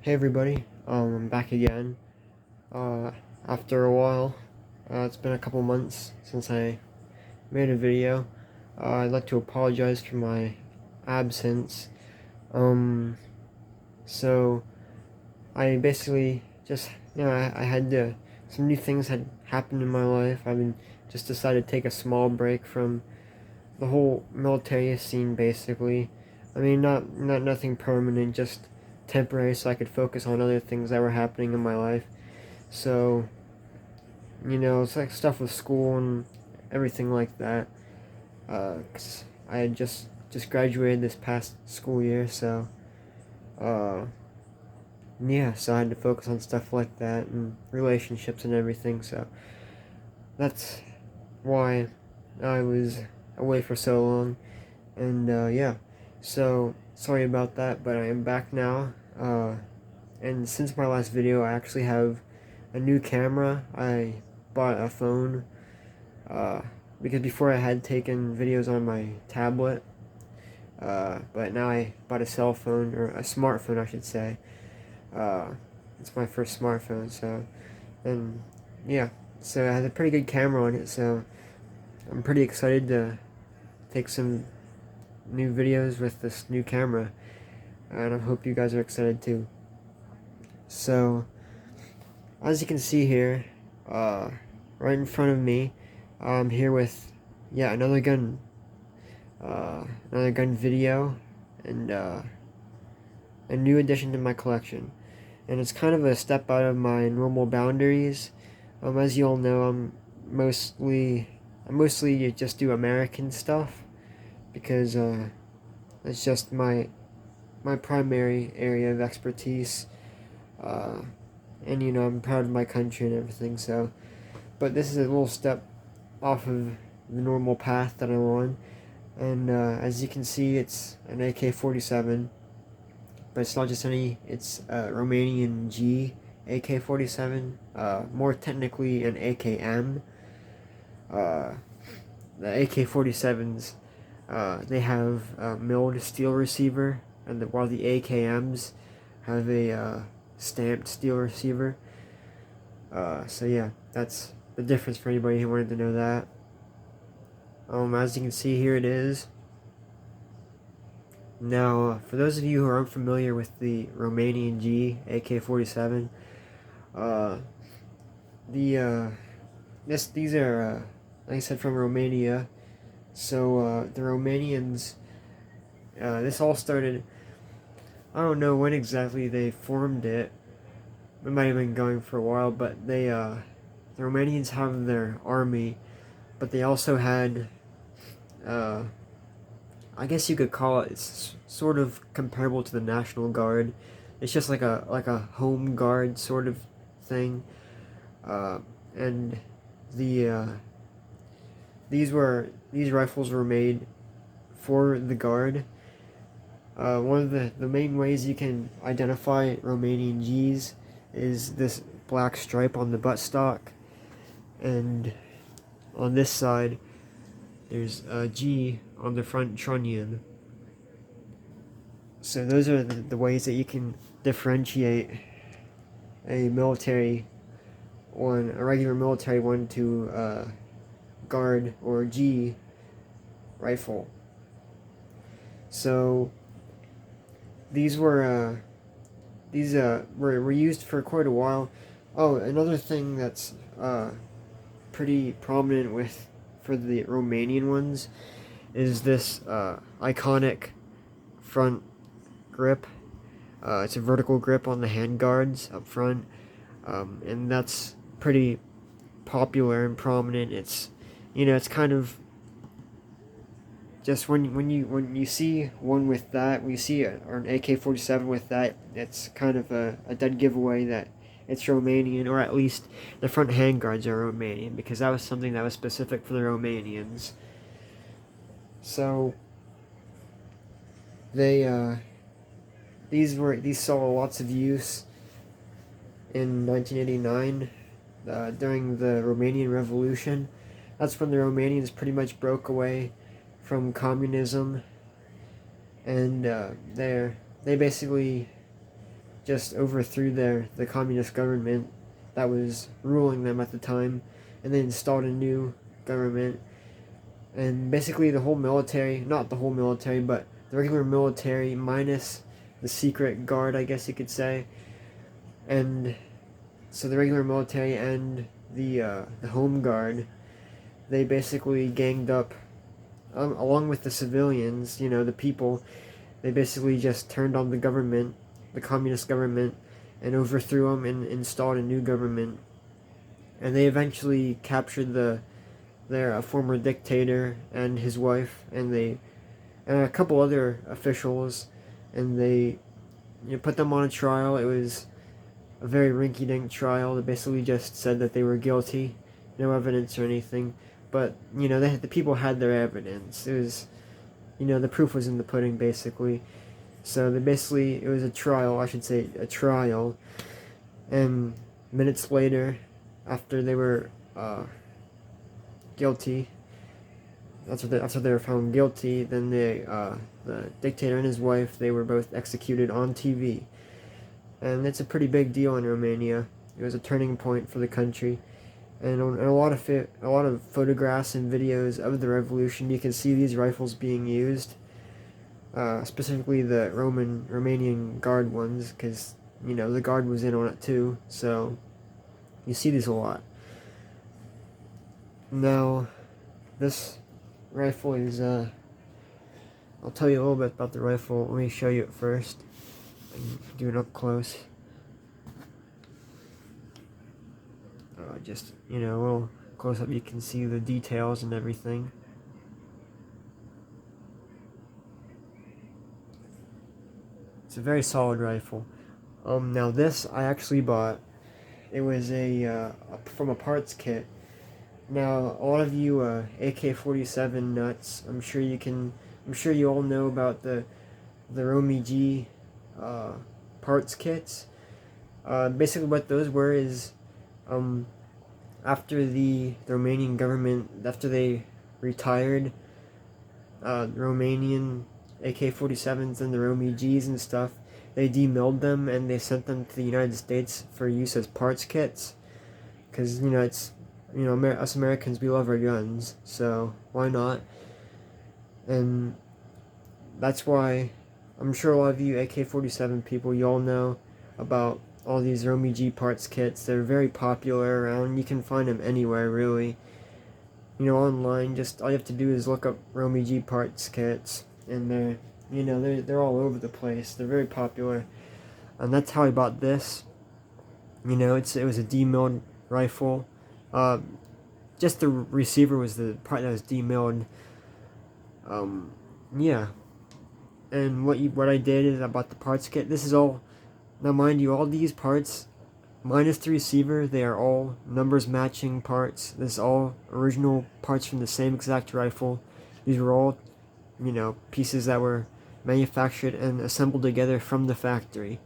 Hey everybody, I'm back again. After a while, it's been a couple months since I made a video. I'd like to apologize for my absence. Um, so I basically just, I had some new things had happened in my life. Just decided to take a small break from the whole military scene, basically. I mean, not nothing permanent, just temporary, so I could focus on other things that were happening in my life. So, it's like stuff with school and everything like that. 'Cause I had just graduated this past school year, so uh, yeah, so I had to focus on stuff like that and relationships and everything. So that's why I was away for so long. And yeah, so sorry about that, but I am back now. And since my last video, I actually have a new camera. I bought a phone because before I had taken videos on my tablet, but now I bought a cell phone, or a smartphone, I should say. Uh, it's my first smartphone, so, and yeah, so it has a pretty good camera on it, so I'm pretty excited to take some new videos with this new camera, and I hope you guys are excited too. So, as you can see here, right in front of me, I'm here with, yeah, another gun video, and a new addition to my collection. And it's kind of a step out of my normal boundaries. As you all know, I mostly just do American stuff because it's just my primary area of expertise. Uh, and I'm proud of my country and everything. So, but this is a little step off of the normal path that I'm on. And as you can see, it's an AK-47, but it's not just any. It's a Romanian G AK-47. More technically, an AKM. Uh, the AK-47s, they have a milled steel receiver, and while the AKMs have a stamped steel receiver. So yeah, that's the difference for anybody who wanted to know that. As you can see, here it is. Now, for those of you who are unfamiliar with the Romanian G AK-47, uh, these are, like I said, from Romania. So the Romanians, this all started. I don't know when exactly they formed it. It might have been going for a while, but the Romanians have their army, but they also had, I guess you could call it, it's sort of comparable to the National Guard. It's just like a home guard sort of thing, and the these rifles were made for the guard. One of the main ways you can identify Romanian Gs is this black stripe on the buttstock, and on this side there's a G on the front trunnion. So those are the ways that you can differentiate a military one, a regular military one, to guard or G rifle. So these were used for quite a while. Oh, another thing that's pretty prominent for the Romanian ones is this iconic front grip. It's a vertical grip on the handguards up front, and that's pretty popular and prominent. It's kind of just when you see one with that, when you see or an AK-47 with that, it's kind of a dead giveaway that it's Romanian, or at least the front handguards are Romanian, because that was something that was specific for the Romanians. So these saw lots of use in 1989 during the Romanian Revolution. That's when the Romanians pretty much broke away from communism, and they basically just overthrew the communist government that was ruling them at the time, and they installed a new government. And basically the whole military, not the whole military, but the regular military minus the secret guard, I guess you could say. And so the regular military and the home guard, they basically ganged up, along with the civilians, the people. They basically just turned on the government, the communist government, and overthrew them and installed a new government. And they eventually captured their former dictator and his wife, and a couple other officials, and they put them on a trial. It was a very rinky-dink trial. They basically just said that they were guilty, no evidence or anything. But the people had their evidence. It was, the proof was in the pudding, basically. So it was a trial. I should say a trial. And minutes later, after they were guilty, after they were found guilty, then the dictator and his wife, they were both executed on TV. And it's a pretty big deal in Romania. It was a turning point for the country. And a lot of photographs and videos of the revolution, you can see these rifles being used, specifically the Romanian Guard ones, because the Guard was in on it too. So you see these a lot. Now, this rifle is I'll tell you a little bit about the rifle. Let me show you it first. Do it up close. Just a little close up, you can see the details and everything. It's a very solid rifle. Now this I actually bought. It was from a parts kit. Now a lot of you AK-47 nuts, I'm sure you all know about the Romanian G parts kits. Basically what those were is after the Romanian government, after they retired Romanian AK-47s and the Romanian Gs and stuff, they demilled them and they sent them to the United States for use as parts kits. Because, it's, us Americans, we love our guns, so why not? And that's why I'm sure a lot of you AK-47 people, you all know about all these Romanian G parts kits. They're very popular around. You can find them anywhere, really. Online, just all you have to do is look up Romanian G parts kits, and they're all over the place. They're very popular, and that's how I bought this. It was a demilled rifle. Just the receiver was the part that was demilled. Yeah. And what I did is I bought the parts kit. This is all. Now, mind you, all these parts, minus the receiver, they are all numbers matching parts. This is all original parts from the same exact rifle. These were all, pieces that were manufactured and assembled together from the factory.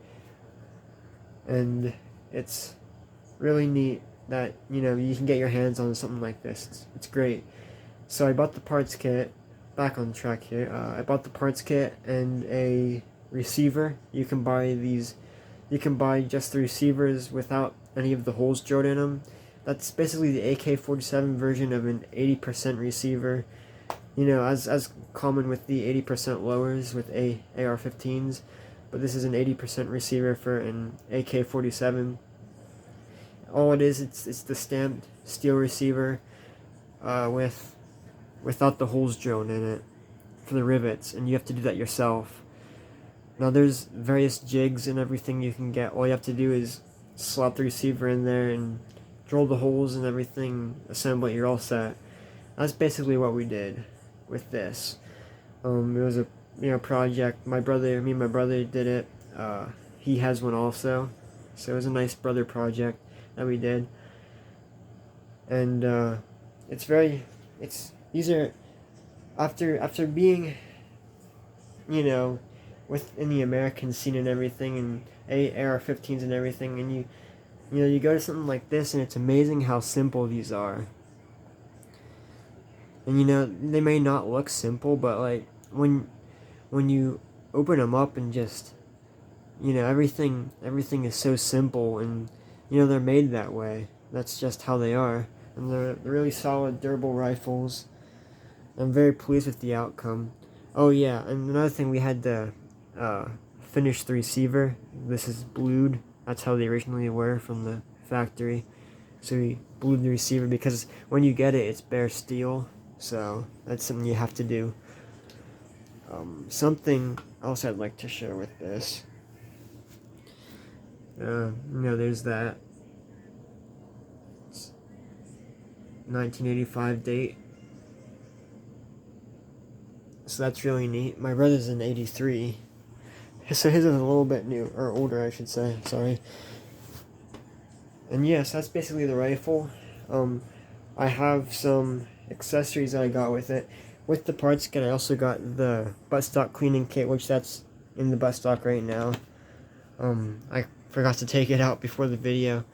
And it's really neat that, you can get your hands on something like this. It's great. So I bought the parts kit. Back on track here. I bought the parts kit and a receiver. You can buy just the receivers without any of the holes drilled in them. That's basically the AK-47 version of an 80% receiver. As common with the 80% lowers with AR-15s, but this is an 80% receiver for an AK-47. All it is, it's the stamped steel receiver without the holes drilled in it for the rivets, and you have to do that yourself. Now there's various jigs and everything you can get. All you have to do is slap the receiver in there and drill the holes and everything, assemble it, you're all set. That's basically what we did with this. It was a project. Me and my brother did it. He has one also, so it was a nice brother project that we did. And these are after being, within the American scene and everything, and AR-15s and everything, and you go to something like this, and it's amazing how simple these are. And they may not look simple, but like when you open them up and just you know, everything is so simple, and you know, they're made that way. That's just how they are, and they're really solid, durable rifles. I'm very pleased with the outcome. Oh yeah, and another thing, we had to finish the receiver. This is blued. That's how they originally were from the factory. So we blued the receiver because when you get it, it's bare steel. So that's something you have to do. Something else I'd like to share with this. You know, there's that 1985 date. So that's really neat. My brother's in 83. So his is a little bit new, or older I should say, sorry. And yes, that's basically the rifle. I have some accessories that I got with it. With the parts kit, I also got the buttstock cleaning kit, which that's in the buttstock right now. I forgot to take it out before the video.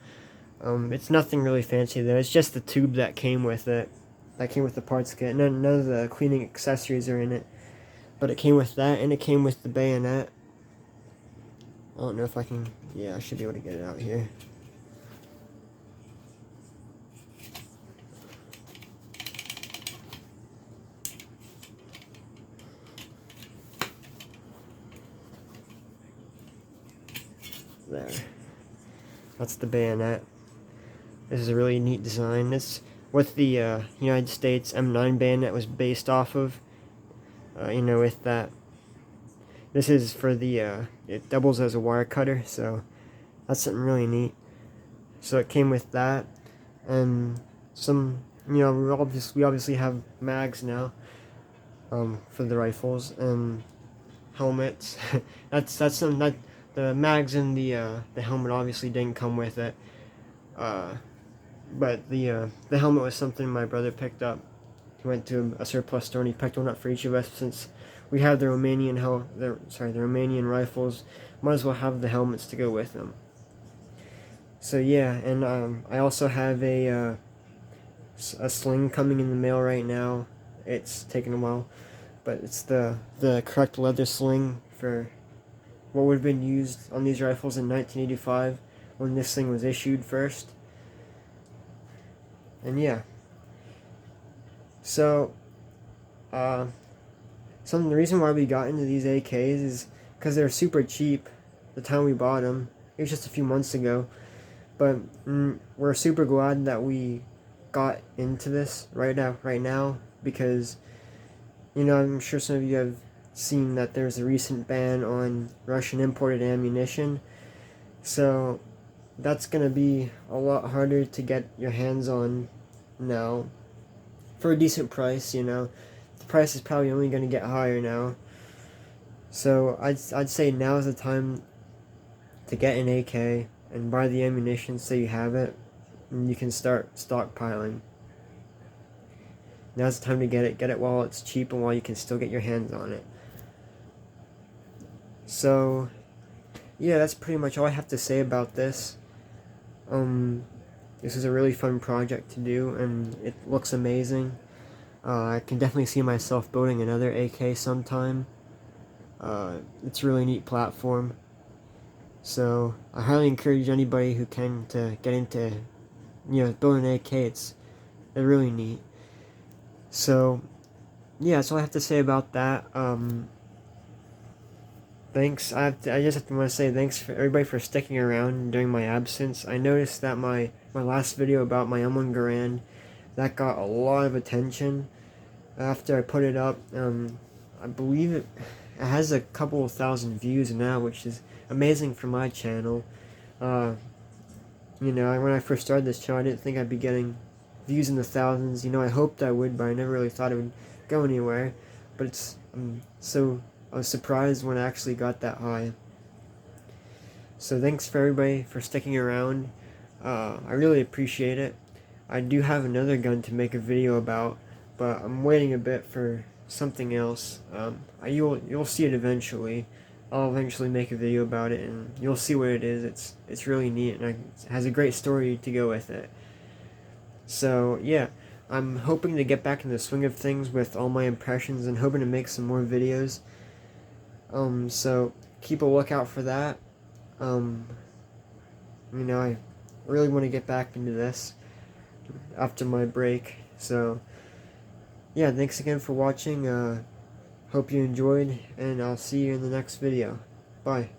It's nothing really fancy though. It's just the tube that came with it. That came with the parts kit. None of the cleaning accessories are in it. But it came with that, and it came with the bayonet. I don't know if I can... Yeah, I should be able to get it out here. There. That's the bayonet. This is a really neat design. This what the United States M9 bayonet was based off of. You know, with that. This is for the, it doubles as a wire cutter, so that's something really neat. So it came with that, and some, you know, we obviously have mags now, for the rifles, and helmets. that's something that, the mags and the helmet obviously didn't come with it. But the helmet was something my brother picked up. He went to a surplus store and he picked one up for each of us. Since we have the Romanian the Romanian rifles, might as well have the helmets to go with them. So yeah, and I also have a sling coming in the mail right now. It's taken a while, but it's the correct leather sling for what would have been used on these rifles in 1985 when this thing was issued first. And yeah. So, the reason why we got into these AKs is because they're super cheap the time we bought them. It was just a few months ago. But we're super glad that we got into this right now because, you know, I'm sure some of you have seen that there's a recent ban on Russian imported ammunition. So that's going to be a lot harder to get your hands on now for a decent price, you know. The price is probably only going to get higher now. So I'd say now is the time to get an AK and buy the ammunition so you have it and you can start stockpiling. Now's the time to get it while it's cheap and while you can still get your hands on it. So yeah, that's pretty much all I have to say about this. This is a really fun project to do, and it looks amazing. I can definitely see myself building another AK sometime. It's a really neat platform. So I highly encourage anybody who can to get into, you know, building an AK. They're really neat. So yeah, that's all I have to say about that. Thanks. I just want to say thanks for everybody for sticking around during my absence. I noticed that my last video about my M1 Garand, that got a lot of attention after I put it up. I believe it has a couple of thousand views now, which is amazing for my channel. You know, when I first started this channel, I didn't think I'd be getting views in the thousands. You know, I hoped I would, but I never really thought it would go anywhere. But it's I was surprised when I actually got that high. So thanks for everybody for sticking around. I really appreciate it. I do have another gun to make a video about, but I'm waiting a bit for something else. You'll see it eventually. I'll eventually make a video about it, and you'll see what it is. It's really neat, and it has a great story to go with it. So yeah, I'm hoping to get back in the swing of things with all my impressions, and hoping to make some more videos. So keep a lookout for that. You know, I really want to get back into this after my break. So, yeah, thanks again for watching. Hope you enjoyed, and I'll see you in the next video. Bye.